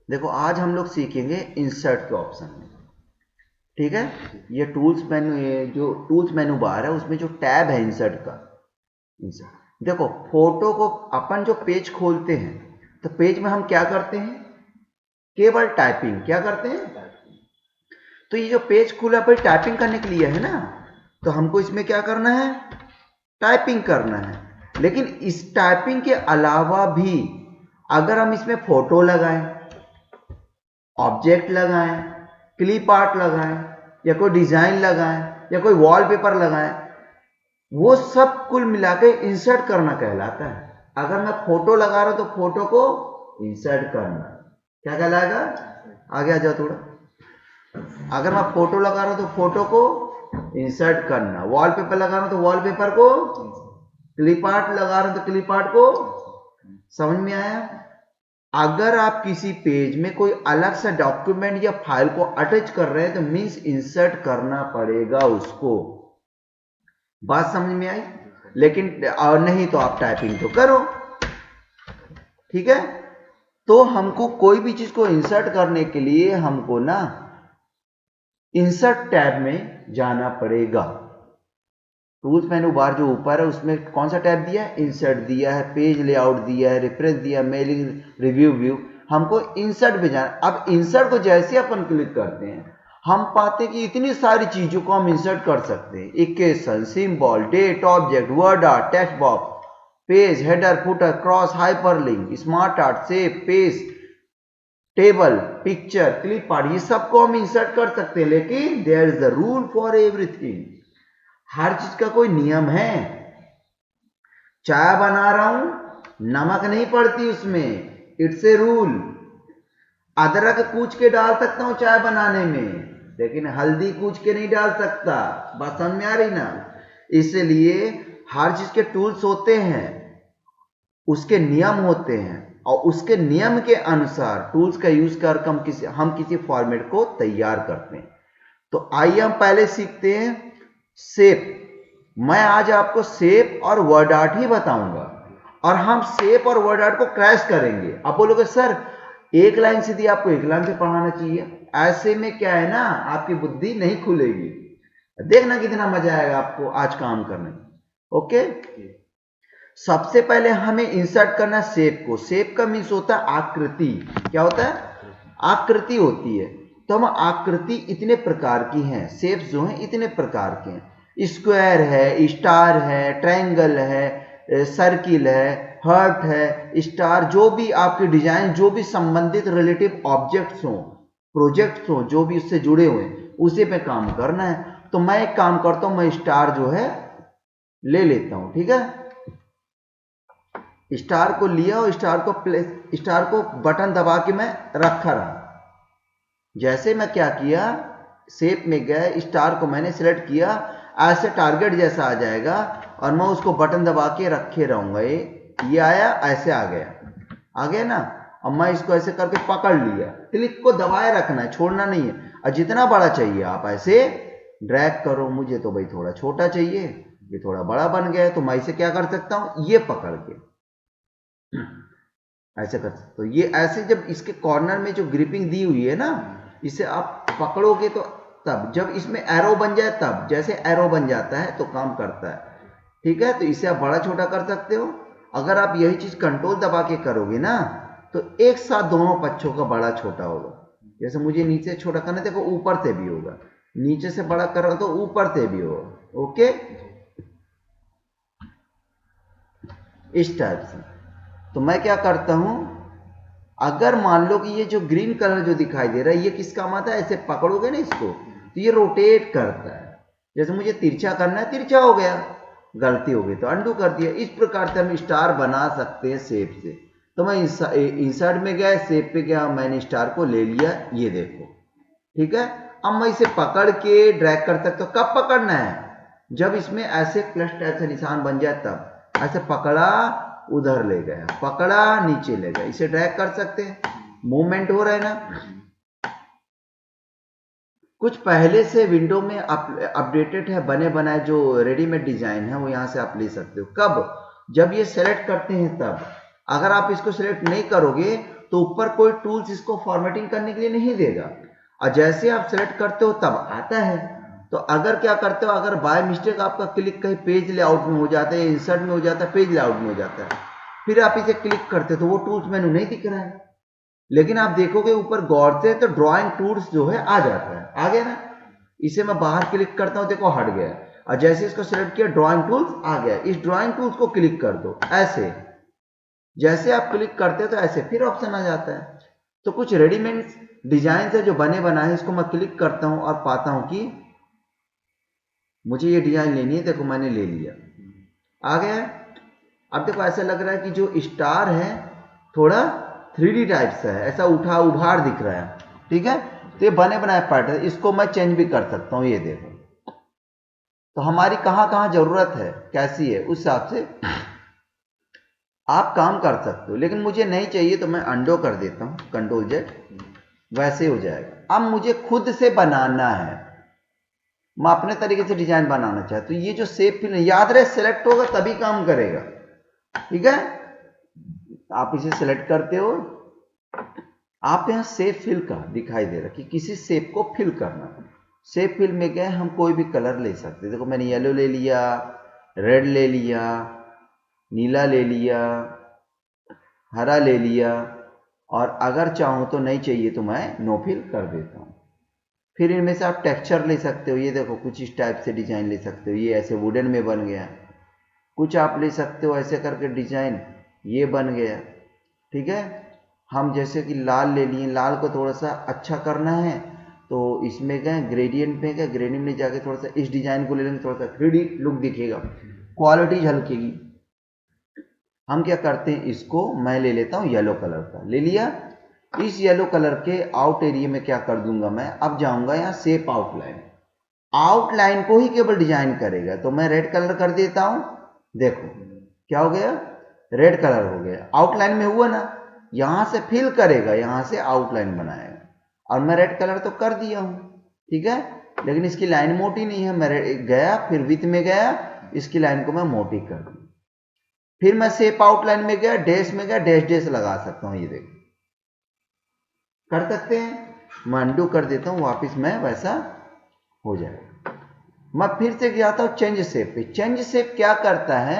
देखो आज हम लोग सीखेंगे इंसर्ट के ऑप्शन में। ठीक है, ये टूल्स मेनू, ये जो टूल्स मेनू बार है उसमें जो टैब है इंसर्ट का, इंसर्ट देखो फोटो को अपन जो पेज खोलते हैं तो पेज में हम क्या करते हैं, केवल टाइपिंग। क्या करते हैं? तो ये जो पेज खुला पर टाइपिंग करने के लिए है ना, तो हमको इसमें क्या करना है, टाइपिंग करना है। लेकिन इस टाइपिंग के अलावा भी अगर हम इसमें फोटो लगाएं, ऑब्जेक्ट लगाएं, क्लिप आर्ट लगाएं, या कोई डिजाइन लगाएं, या कोई वॉलपेपर लगाएं, वो सब कुल मिलाकर इंसर्ट करना कहलाता है। अगर मैं फोटो लगा रहा हूं तो फोटो को इंसर्ट करना क्या कहलाएगा? आगे आ जाओ थोड़ा। अगर मैं फोटो लगा रहा हूं तो फोटो को इंसर्ट करना, वॉलपेपर लगा रहा हूं तो वॉलपेपर को, क्लिप आर्ट लगा रहा हूं तो क्लिप आर्ट को। समझ में आया? अगर आप किसी पेज में कोई अलग सा डॉक्यूमेंट या फाइल को अटैच कर रहे हैं तो मीन्स इंसर्ट करना पड़ेगा उसको। बात समझ में आई? लेकिन और नहीं तो आप टाइपिंग तो करो। ठीक है, तो हमको कोई भी चीज को इंसर्ट करने के लिए हमको ना इंसर्ट टैब में जाना पड़ेगा। टूल्स मेनू बार जो ऊपर है उसमें कौन सा टैब दिया है? इंसर्ट दिया है, पेज लेआउट दिया है, रेफरेंस दिया, मेलिंग, रिव्यू व्यू। हमको इंसर्ट में जाना। अब इंसर्ट को जैसे अपन क्लिक करते हैं हम पाते हैं कि इतनी सारी चीजों को हम इंसर्ट कर सकते हैं। Equation, symbol, date, object, word art, text box, page, header, footer, cross, hyperlink, smart art, shape, page, table, picture, clip art, ये सबको हम इंसर्ट कर सकते हैं। लेकिन there is a rule for everything. हर चीज का कोई नियम है। चाय बना रहा हूं, नमक नहीं पड़ती उसमें, इट्स ए रूल। अदरक कूच के डाल सकता हूं चाय बनाने में, लेकिन हल्दी कूच के नहीं डाल सकता। बात समझ में आ रही ना? इसलिए हर चीज के टूल्स होते हैं, उसके नियम होते हैं, और उसके नियम के अनुसार टूल्स का यूज कर हम किसी फॉर्मेट को तैयार करते हैं। तो आइए हम पहले सीखते हैं शेप। मैं आज आपको शेप और वर्ड आर्ट ही बताऊंगा, और हम शेप और वर्ड आर्ट को क्रैश करेंगे। आप बोलोगे सर एक लाइन सीधी आपको एक लाइन से पढ़ाना चाहिए, ऐसे में क्या है ना, आपकी बुद्धि नहीं खुलेगी। देखना कितना मजा आएगा आपको आज काम करने में। ओके, सबसे पहले हमें इंसर्ट करना शेप को। शेप का मीन्स होता है आकृति। क्या होता है? आकृति होती है। तो हम आकृति इतने प्रकार की हैं, शेप्स जो हैं इतने प्रकार के हैं। स्क्वायर है, स्टार है, ट्रायंगल है, सर्किल है, हार्ट है, स्टार, जो भी आपके डिजाइन, जो भी संबंधित रिलेटिव ऑब्जेक्ट्स हों, प्रोजेक्ट्स हों, जो भी उससे जुड़े हुए हैं उसी पे काम करना है। तो मैं एक काम करता हूं, मैं स्टार जो है ले लेता हूं। ठीक है, स्टार को लिया और स्टार को बटन दबा के मैं रखा रहा। जैसे मैं क्या किया, शेप में गए, स्टार को मैंने सिलेक्ट किया, ऐसे टारगेट जैसा आ जाएगा और मैं उसको बटन दबा के रखे रहूंगा। ये आया, ऐसे आ गया ना। अब मैं इसको ऐसे करके पकड़ लिया, क्लिक को दबाए रखना है, छोड़ना नहीं है। और जितना बड़ा चाहिए आप ऐसे ड्रैग करो। मुझे तो भाई थोड़ा छोटा चाहिए, ये थोड़ा बड़ा बन गया है, तो मैं इसे क्या कर सकता हूं, ये पकड़ के ऐसे कर सकते हो। ये ऐसे जब इसके कॉर्नर में जो ग्रिपिंग दी हुई है ना, इसे आप पकड़ोगे तो तब, जब इसमें एरो बन जाए तब, जैसे एरो बन जाता है तो काम करता है। ठीक है, तो इसे आप बड़ा छोटा कर सकते हो। अगर आप यही चीज कंट्रोल दबा के करोगे ना तो एक साथ दोनों पक्षों का बड़ा छोटा होगा। जैसे मुझे नीचे छोटा करना, देखो ऊपर से भी होगा, नीचे से बड़ा कर रहा तो ऊपर से भी होगा। ओके, इस टाइप से। तो मैं क्या करता हूं, अगर मान लो कि ये जो ग्रीन कलर जो दिखाई दे रहा है ये किस काम आता है, ऐसे पकड़ोगे ना इसको तो ये रोटेट करता है। जैसे मुझे तिरछा करना है, तिरछा हो गया, गलती हो गई तो अंडू कर दिया। इस प्रकार से हम स्टार बना सकते हैं शेप से। तो मैं इंसर्ट में गया, शेप पे गया, मैंने स्टार को ले लिया, ये देखो। ठीक है, अब मैं इसे पकड़ के ड्रैग कर सकता हूं। कब पकड़ना है? जब इसमें ऐसे प्लस टाइप से निशान बन जाए तब। ऐसे पकड़ा, उधर ले गया, पकड़ा, नीचे ले गया, इसे ड्रैग कर सकते हैं। मूवमेंट हो रहा है ना। कुछ पहले से विंडो में अपडेटेड है, बने बनाए जो रेडीमेड डिजाइन है वो यहां से आप ले सकते हो। कब? जब ये सेलेक्ट करते हैं तब। अगर आप इसको सिलेक्ट नहीं करोगे तो ऊपर कोई टूल्स इसको फॉर्मेटिंग करने के लिए नहीं देगा, और जैसे आप सिलेक्ट करते हो तब आता है। तो अगर क्या करते हो, अगर बाय मिस्टेक आपका क्लिक कहीं पेज लेआउट में हो जाता है, इंसर्ट में हो जाता है, पेज लेआउट में हो जाता है, फिर आप इसे क्लिक करते हो तो वो टूल्स मेनू नहीं दिख रहा है। लेकिन आप देखोगे ऊपर गौर से तो ड्राइंग टूल्स जो है आ जाता है, आ गया ना। इसे मैं बाहर क्लिक करता हूं, देखो हट गया, और जैसे इसको सिलेक्ट किया ड्राइंग टूल्स आ गया। इस ड्राइंग टूल्स को क्लिक कर दो, ऐसे जैसे आप क्लिक करते हो तो ऐसे फिर ऑप्शन आ जाता है। तो कुछ रेडीमेड डिजाइन है जो बने बनाए, इसको मैं क्लिक करता हूं और पाता हूं कि मुझे ये डिजाइन लेनी है, देखो मैंने ले लिया, आ गया। अब देखो ऐसा लग रहा है कि जो स्टार है थोड़ा 3D टाइप से है, ऐसा उठा उभार दिख रहा है, ठीक है। तो ये बने बनाए पैटर्न, इसको मैं चेंज भी कर सकता हूं, ये देखो। तो हमारी कहां कहां जरूरत है, कैसी है, उस हिसाब से आप काम कर सकते हो। लेकिन मुझे नहीं चाहिए तो मैं अंडो कर देता हूं, कंट्रोल जेड, वैसे हो जाएगा। अब मुझे खुद से बनाना है, मैं अपने तरीके से डिजाइन बनाना चाहता हूं। तो ये जो शेप फिल याद रहे सेलेक्ट होगा तभी काम करेगा, ठीक है। आप इसे सेलेक्ट करते हो, आप यहां शेप फिल का दिखाई दे रहा कि किसी शेप को फिल करना। शेप फिल में गए हम कोई भी कलर ले सकते, देखो मैंने येलो ले लिया, रेड ले लिया, नीला ले लिया, हरा ले लिया, और अगर चाहूं तो नहीं चाहिए तो मैं नो फिल कर देता हूं। फिर इनमें से आप टेक्सचर ले सकते हो, ये देखो कुछ इस टाइप से डिजाइन ले सकते हो, ये ऐसे वुडन में बन गया। कुछ आप ले सकते हो ऐसे करके डिजाइन, ये बन गया, ठीक है। हम जैसे कि लाल ले लिए, लाल को थोड़ा सा अच्छा करना है तो इसमें गए ग्रेडियंट में गए, ग्रेडियंट में जाके थोड़ा सा इस डिजाइन को ले लेंगे, थोड़ा सा 3D लुक दिखेगा, क्वालिटी झलकेगी। हम क्या करते हैं, इसको मैं ले लेता हूं येलो कलर का, ले लिया। इस येलो कलर के आउट एरिया में क्या कर दूंगा मैं, अब जाऊंगा यहाँ शेप आउटलाइन, आउटलाइन को ही केवल डिजाइन करेगा। तो मैं रेड कलर कर देता हूं, देखो क्या हो गया, रेड कलर हो गया, आउटलाइन में हुआ ना। यहां से फिल करेगा, यहां से आउटलाइन बनाएगा, और मैं रेड कलर तो कर दिया हूं, ठीक है। लेकिन इसकी लाइन मोटी नहीं है, मैं गया फिर विथ में गया, इसकी लाइन को मैं मोटी कर दी। फिर मैं शेप आउटलाइन में गया, डैश में गया, डैश डैश लगा सकता हूं, ये देखो कर सकते हैं। मैं अंडू कर देता हूं, वापिस मैं वैसा हो जाएगा। मैं फिर से जाता हूं चेंज शेप पे। चेंज शेप क्या करता है,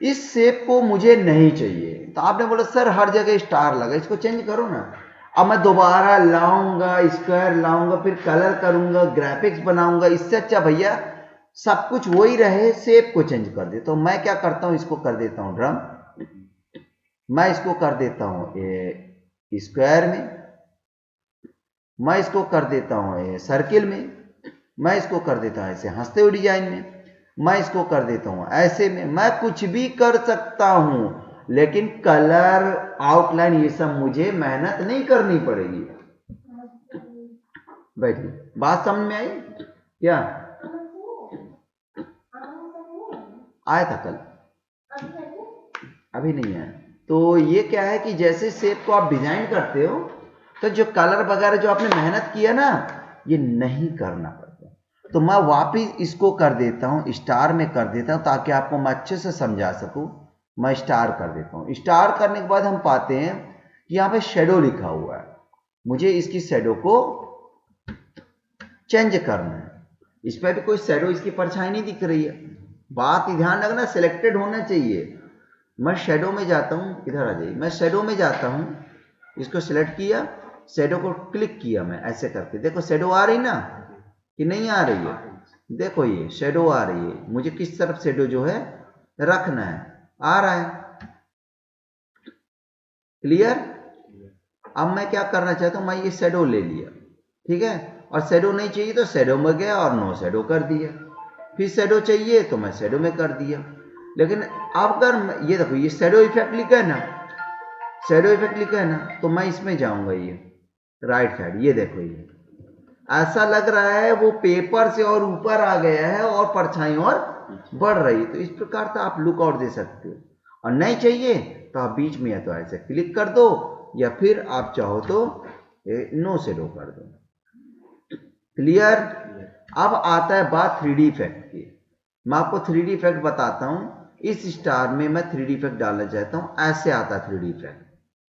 इस शेप को मुझे नहीं चाहिए, तो आपने बोला सर हर जगह स्टार लगा, इसको चेंज करो ना। अब मैं दोबारा लाऊंगा, स्क्वायर लाऊंगा, फिर कलर करूंगा, ग्राफिक्स बनाऊंगा, इससे अच्छा भैया सब कुछ वही रहे, शेप को चेंज कर दे। तो मैं क्या करता हूं, इसको कर देता हूं ड्रम, मैं इसको कर देता हूं स्क्वायर में, मैं इसको कर देता हूं सर्किल में, मैं इसको कर देता हूं ऐसे हंसते हुए डिजाइन में, मैं इसको कर देता हूं ऐसे में, मैं कुछ भी कर सकता हूं। लेकिन कलर आउटलाइन ये सब मुझे मेहनत नहीं करनी पड़ेगी। बैठिए, बात समझ में आई क्या, आया था कल, अभी नहीं आया। तो ये क्या है कि जैसे शेप को आप डिजाइन करते हो तो जो कलर वगैरह जो आपने मेहनत किया ना, ये नहीं करना पड़ता। तो मैं वापिस इसको कर देता हूं, स्टार में कर देता हूं, ताकि आपको मैं अच्छे से समझा सकूं। मैं स्टार कर देता हूं। स्टार करने के बाद हम पाते हैं कि यहां पे शेडो लिखा हुआ है, मुझे इसकी शेडो को चेंज करना है। इस पर भी कोई शेडो, इसकी परछाई नहीं दिख रही है। बात ध्यान रखना, सिलेक्टेड होना चाहिए। मैं शेडो में जाता हूं, इधर आ जाइए, मैं शेडो में जाता हूं, इसको सिलेक्ट किया, शेडो को क्लिक किया, मैं ऐसे करके देखो शेडो आ रही ना कि नहीं आ रही है, देखो ये शेडो आ रही है। मुझे किस तरफ शेडो जो है रखना है, आ रहा है, क्लियर। अब मैं क्या करना चाहता हूं, मैं ये शेडो ले लिया, ठीक है, और शेडो नहीं चाहिए तो शेडो में गया और नो शेडो कर दिया, फिर शेडो चाहिए तो मैं शेडो में कर दिया। लेकिन अब अगर ये देखो ये शेडो इफेक्ट लिखा है ना, शेडो इफेक्ट लिखा है ना, तो मैं इसमें जाऊंगा, ये राइट साइड, ये देखो ये ऐसा लग रहा है वो पेपर से और ऊपर आ गया है और परछाई और बढ़ रही है। तो इस प्रकार से आप लुकआउट दे सकते हो। और नहीं चाहिए तो आप बीच में या तो ऐसे क्लिक कर दो, या फिर आप चाहो तो नो शेडो कर दो, क्लियर। अब आता है बात 3D इफेक्ट की। मैं आपको 3D इफेक्ट बताता हूं इस स्टार में मैं 3D इफेक्ट डालना चाहता हूं, ऐसे आता 3D इफेक्ट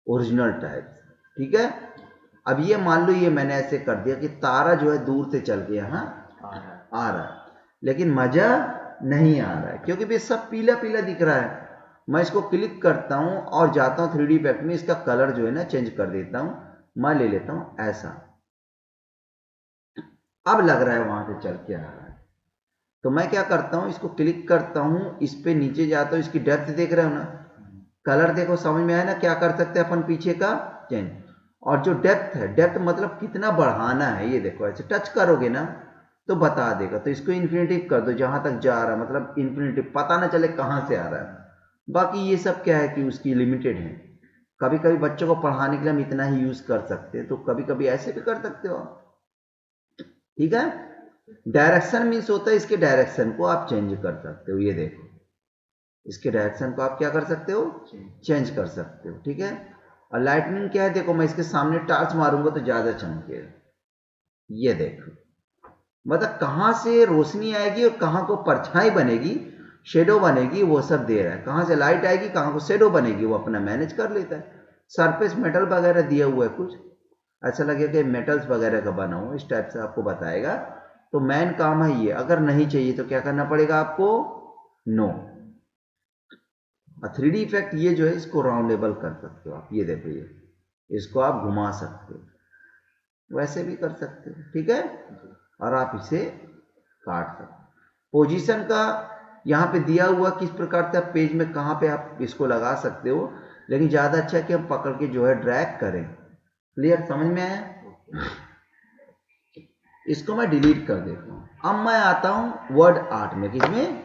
ओरिजिनल टाइप। ठीक है, अब ये मान लो ये मैंने ऐसे कर दिया कि तारा जो है दूर से चल के यहाँ आ रहा है, लेकिन मजा नहीं आ रहा है क्योंकि भी सब पीला पीला दिख रहा है। मैं इसको क्लिक करता हूं और जाता हूं 3D इफेक्ट में, इसका कलर जो है ना चेंज कर देता हूं, मैं ले लेता हूं ऐसा, अब लग रहा है वहां से चल के आ रहा है। तो मैं क्या करता हूं, इसको क्लिक करता हूं, इस पे नीचे जाता हूं, इसकी डेप्थ देख रहे हो ना, कलर देखो, समझ में आया ना क्या कर सकते हैं अपन पीछे का चेंज। और जो डेप्थ है, डेप्थ मतलब कितना बढ़ाना है, ये देखो ऐसे टच करोगे ना तो बता देगा। तो इसको इन्फिनिटिव कर दो, जहां तक जा रहा है मतलब इन्फिनिटिव, पता ना चले कहां से आ रहा है। बाकी ये सब क्या है कि उसकी लिमिटेड है, कभी कभी बच्चों को पढ़ाने के लिए हम इतना ही यूज कर सकते हैं, तो कभी कभी ऐसे भी कर सकते हो। ठीक है, डायरेक्शन मीन्स होता है इसके डायरेक्शन को आप चेंज कर सकते हो, ये देखो इसके डायरेक्शन को आप क्या कर सकते हो, चेंज कर सकते हो। ठीक है, और लाइटनिंग क्या है, देखो मैं इसके सामने टार्च मारूंगा तो ज्यादा चमकेगा, ये देखो मतलब कहां से रोशनी आएगी और कहां को परछाई बनेगी, शेडो बनेगी, वो सब दे रहा है। कहां से लाइट आएगी, कहां को शेडो बनेगी, वो अपना मैनेज कर लेता है। सरफेस मेटल वगैरह दिया हुआ है, कुछ ऐसा लगेगा कि मेटल्स वगैरह का बना हुआ, इस टाइप से आपको बताएगा। तो मेन काम है ये, अगर नहीं चाहिए तो क्या करना पड़ेगा आपको, नो। 3D इफेक्ट ये जो है इसको राउंडेबल कर सकते हो आप, ये देखो ये इसको आप घुमा सकते हो, वैसे भी कर सकते हो। ठीक है, और आप इसे काट सकते हो। पोजीशन का यहाँ पे दिया हुआ किस प्रकार से आप पेज में कहाँ पे आप इसको लगा सकते हो, लेकिन ज़्यादा अच्छा है कि हम पकड़ के जो है ड्रैग करें। क्लियर, समझ में आया? इसको मैं डिलीट कर देता हूँ। अब मैं आता हूँ वर्ड आर्ट में, किसमें,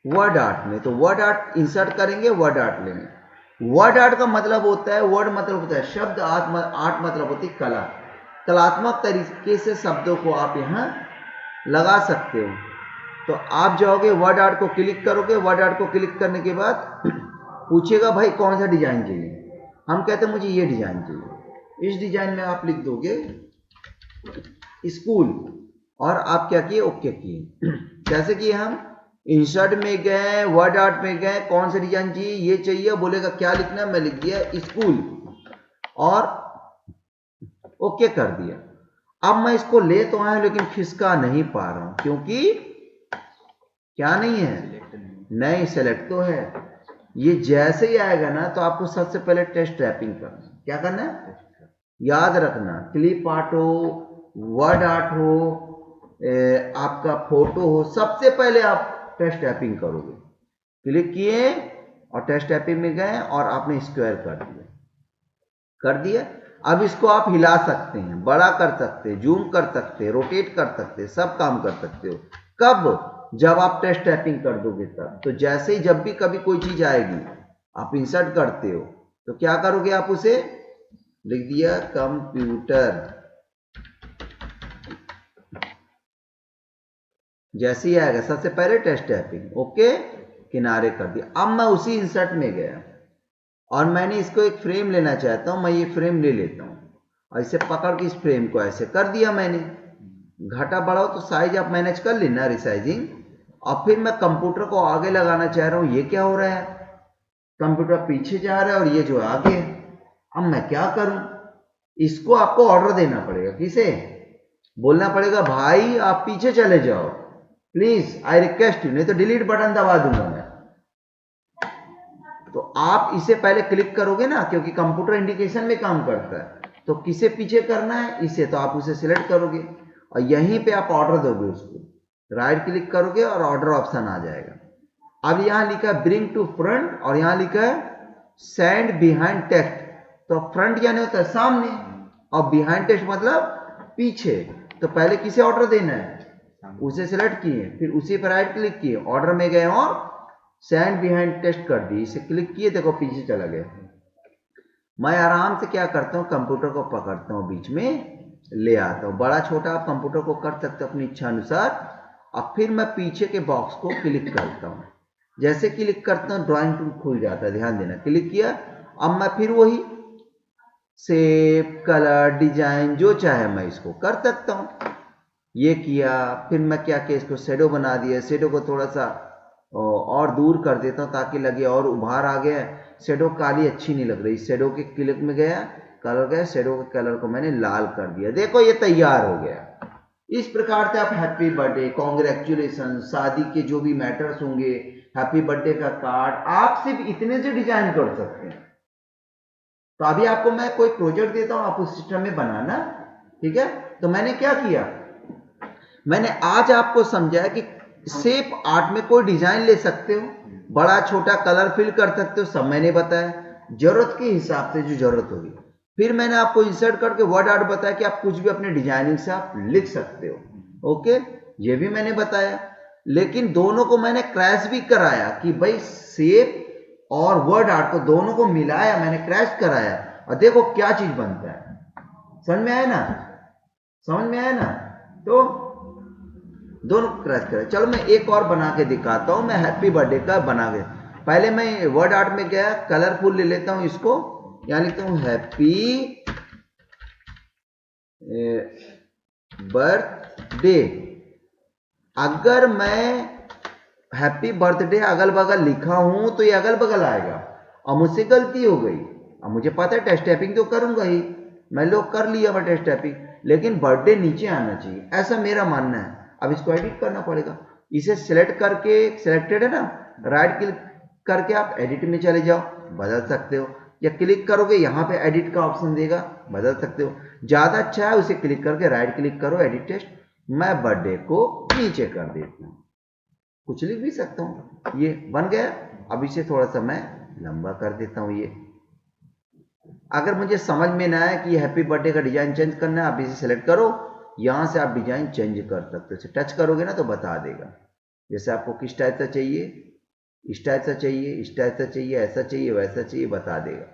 वर्ड आर्ट में। तो वर्ड आर्ट इंसर्ट करेंगे, वर्ड आर्ट लेंगे। वर्ड आर्ट का मतलब होता है, वर्ड मतलब होता है शब्द, आर्ट मतलब होती है कला, कलात्मक तरीके से शब्दों को आप यहाँ लगा सकते हो। तो आप जाओगे वर्ड आर्ट को क्लिक करोगे, वर्ड आर्ट को क्लिक करने के बाद पूछेगा भाई कौन सा डिजाइन चाहिए, हम कहते हैं मुझे ये डिजाइन चाहिए। इस डिजाइन में आप लिख दोगे स्कूल, और आप क्या किए, ओके किए। कैसे किए, हम इंसर्ट में गए, वर्ड आर्ट में गए, कौन सा डिजाइन चाहिए, ये चाहिए, बोलेगा क्या लिखना है, मैं लिख दिया स्कूल और ओके कर दिया। अब मैं इसको ले तो आया लेकिन खिसका नहीं पा रहा हूं, क्योंकि क्या नहीं है, नहीं सेलेक्ट तो है। ये जैसे ही आएगा ना तो आपको सबसे पहले टेस्ट रैपिंग करना, क्या करना है, याद रखना, क्लिप आर्ट हो, वर्ड आर्ट हो, आपका फोटो हो, सबसे पहले आप टेस्ट टैपिंग करोगे। क्लिक किए और टेस्ट टैपिंग में गए और आपने स्क्वायर कर दिया। अब इसको आप हिला सकते हैं, बड़ा कर सकते हैं, जूम कर सकते हैं, रोटेट कर सकते हैं, सब काम कर सकते हो। कब, जब आप टेस्ट टैपिंग कर दोगे तब। तो जैसे ही जब भी कभी कोई चीज आएगी आप इंसर्ट करते हो तो क्या करोगे, आप उसे लिख दिया कंप्यूटर, जैसे ही आएगा सबसे पहले टेस्ट टैपिंग, ओके किनारे कर दिया। अब मैं उसी इंसर्ट में गया और मैंने इसको एक फ्रेम लेना चाहता हूं, मैं ये फ्रेम ले लेता हूं और इसे पकड़ के इस फ्रेम को ऐसे कर दिया मैंने। घटा बढ़ाओ तो साइज आप मैनेज कर लेना, रिसाइजिंग। और फिर मैं कंप्यूटर को आगे लगाना चाह रहा हूं, ये क्या हो रहा है, कंप्यूटर पीछे जा रहा है और ये जो आगे है। अब मैं क्या करूं, इसको आपको ऑर्डर देना पड़ेगा, किसे बोलना पड़ेगा, भाई आप पीछे चले जाओ प्लीज, आई रिक्वेस्ट यू, नहीं तो डिलीट बटन दबा दूंगा मैं। तो आप इसे पहले क्लिक करोगे ना, क्योंकि कंप्यूटर इंडिकेशन में काम करता है, तो किसे पीछे करना है, इसे, तो आप उसे सिलेक्ट करोगे और यहीं पे आप ऑर्डर दोगे उसको, राइट क्लिक करोगे और ऑर्डर ऑप्शन आ जाएगा। अब यहां लिखा है ब्रिंग टू फ्रंट और यहां लिखा है सेंड बिहाइंड टेक्स्ट। तो फ्रंट यानी होता है सामने और बिहाइंड टेक्स्ट मतलब पीछे। तो पहले किसे ऑर्डर देना है, उसे सिलेक्ट किए, फिर उसी पर राइट क्लिक किए, ऑर्डर में गए और सेंड बिहाइंड टेक्स्ट कर दी, इसे क्लिक किए, देखो पीछे चला गया। मैं आराम से क्या करता हूं, कंप्यूटर को पकड़ता हूं, बीच में ले आता हूं, बड़ा छोटा आप कंप्यूटर को कर सकते हो अपनी इच्छा अनुसार। अब फिर मैं पीछे के बॉक्स को क्लिक करता हूं, जैसे क्लिक करता हूं ड्राइंग टूल खुल जाता है, ध्यान देना, क्लिक किया। अब मैं फिर वही शेप, कलर, डिजाइन जो चाहे मैं इसको कर सकता हूं, ये किया। फिर मैं क्या किया, इसको शेडो बना दिया, शेडो को थोड़ा सा और दूर कर देता हूँ ताकि लगे और उभार आ गया। शेडो काली अच्छी नहीं लग रही, शेडो के क्लिक में गया, कलर गया, शेडो के कलर को मैंने लाल कर दिया। देखो ये तैयार हो गया। इस प्रकार से आप हैप्पी बर्थडे, कॉन्ग्रेचुलेशन, शादी के जो भी मैटर्स होंगे, हैप्पी बर्थडे का कार्ड, आप सिर्फ इतने से डिजाइन कर सकते हैं। तो अभी आपको मैं कोई प्रोजेक्ट देता हूं, आप उस सिस्टम में बनाना, ठीक है। तो मैंने क्या किया, मैंने आज आपको समझाया कि शेप आर्ट में कोई डिजाइन ले सकते हो, बड़ा छोटा कलर फिल कर सकते हो, सब मैंने बताया जरूरत के हिसाब से जो जरूरत होगी। फिर मैंने आपको इंसर्ट करके वर्ड आर्ट बताया कि आप कुछ भी अपने डिजाइनिंग से आप लिख सकते हो। ओके, ये भी मैंने बताया। लेकिन दोनों को मैंने क्रैश भी कराया कि भाई शेप और वर्ड आर्ट को दोनों को मिलाया, मैंने क्रैश कराया और देखो क्या चीज बनता है। समझ में आया ना, समझ में आया ना। तो दोनों क्रैश कराया। चलो मैं एक और बना के दिखाता हूं, मैं हैप्पी बर्थडे का बना के। पहले मैं वर्ड आर्ट में गया, कलरफुल ले लेता हूं इसको, यहां लिखता हूं हैप्पी बर्थडे। अगर मैं हैप्पी बर्थडे अगल बगल लिखा हूं तो ये अगल बगल आएगा, और मुझसे गलती हो गई। अब मुझे पता है टेस्ट टाइपिंग तो करूंगा ही, मैं लोग कर लिया मैं टेस्ट टाइपिंग, लेकिन बर्थडे नीचे आना चाहिए, ऐसा मेरा मानना है। अब इसको एडिट करना पड़ेगा। इसे सिलेक्ट करके, सिलेक्टेड है ना, राइट क्लिक करके आप एडिट में चले जाओ, बदल सकते हो, या क्लिक करोगे यहाँ पे एडिट का ऑप्शन देगा, बदल सकते हो। ज्यादा अच्छा है उसे क्लिक करके राइट क्लिक करो, एडिट टेस्ट। मैं बर्थडे को नीचे कर देता हूँ, कुछ लिख भी सकता हूं, ये बन गया। अब इसे थोड़ा सा मैं लंबा कर देता हूं। ये अगर मुझे समझ में ना आए कि ये हैप्पी बर्थडे का डिजाइन चेंज करना है, आप इसे सेलेक्ट करो, यहां से आप डिजाइन चेंज कर सकते हो। इसे टच करोगे ना तो बता देगा, जैसे आपको किस टाइप का चाहिए, इस टाइप से चाहिए, इस टाइप से चाहिए, ऐसा चाहिए, वैसा चाहिए, बता देगा।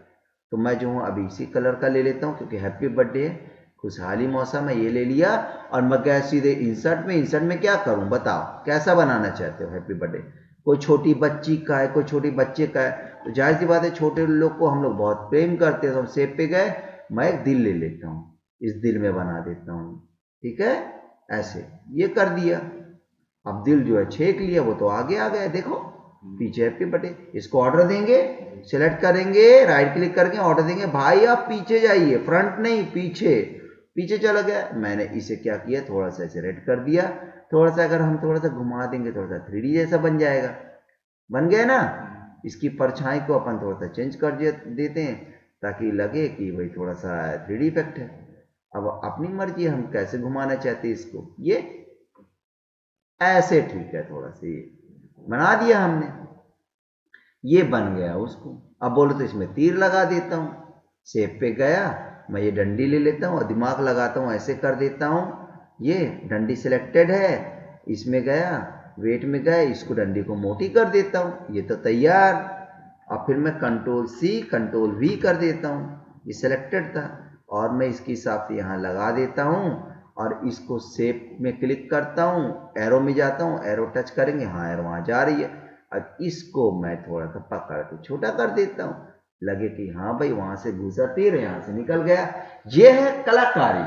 तो मैं जो हूं अभी इसी कलर का ले लेता हूं क्योंकि हैप्पी बर्थडे है, खुशहाली मौसम है, ये ले लिया। और मैं गया सीधे इंसर्ट में। इंसर्ट में क्या करूं बताओ, कैसा बनाना चाहते हो हैप्पी बर्थडे। कोई छोटी बच्ची का है, कोई छोटी बच्चे का है, तो जाहिर सी बात है छोटे लोग को हम लोग बहुत प्रेम करते हैं, तो हम शेप पे गए, मैं एक दिल ले लेता हूं, इस दिल में बना देता हूं, ठीक है, ऐसे ये कर दिया। अब दिल जो है छेक लिया, वो तो आगे आ गया, देखो पीछे हैप्पी बर्थडे। इसको ऑर्डर देंगे, सिलेक्ट करेंगे, राइट क्लिक करके ऑर्डर देंगे, भाई आप पीछे जाइए, फ्रंट नहीं पीछे, पीछे चला गया। मैंने इसे क्या किया, थोड़ा सा इसे रेड कर दिया, थोड़ा सा अगर हम थोड़ा सा घुमा देंगे थोड़ा सा 3D जैसा बन जाएगा, बन गया ना। इसकी परछाई को अपन थोड़ा सा चेंज कर देते हैं ताकि लगे कि भाई थोड़ा सा 3D इफेक्ट है। अब अपनी मर्जी हम कैसे घुमाना चाहते हैं इसको, ये ऐसे ठीक है, थोड़ा सा ये बना दिया हमने, ये बन गया उसको। अब बोलो तो इसमें तीर लगा देता हूं, शेप पे गया, मैं ये डंडी ले लेता हूं और दिमाग लगाता हूं, ऐसे कर देता हूं। ये डंडी सिलेक्टेड है, इसमें गया, वेट में गया, इसको डंडी को मोटी कर देता हूं, ये तो तैयार। अब फिर मैं कंट्रोल सी कंट्रोल वी कर देता हूं, ये सिलेक्टेड था, और मैं इसके हिसाब से यहां लगा देता हूं, और इसको शेप में क्लिक करता हूं, एरो में जाता हूं, एरो टच करेंगे, हाँ एरो वहां जा रही है। अब इसको मैं थोड़ा सा पकड़ के छोटा कर देता हूं, लगे कि हाँ भाई वहां से घुसा तीर यहां से निकल गया। ये है कलाकारी।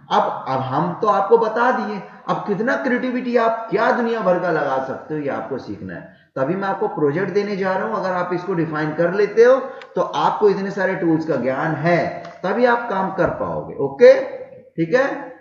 अब हम तो आपको बता दिए, अब कितना क्रिएटिविटी आप क्या दुनिया भर का लगा सकते हो, ये आपको सीखना है। तभी मैं आपको प्रोजेक्ट देने जा रहा हूं, अगर आप इसको डिफाइन कर लेते हो तो आपको इतने सारे टूल्स का ज्ञान है, तभी आप काम कर पाओगे। ओके, ठीक है।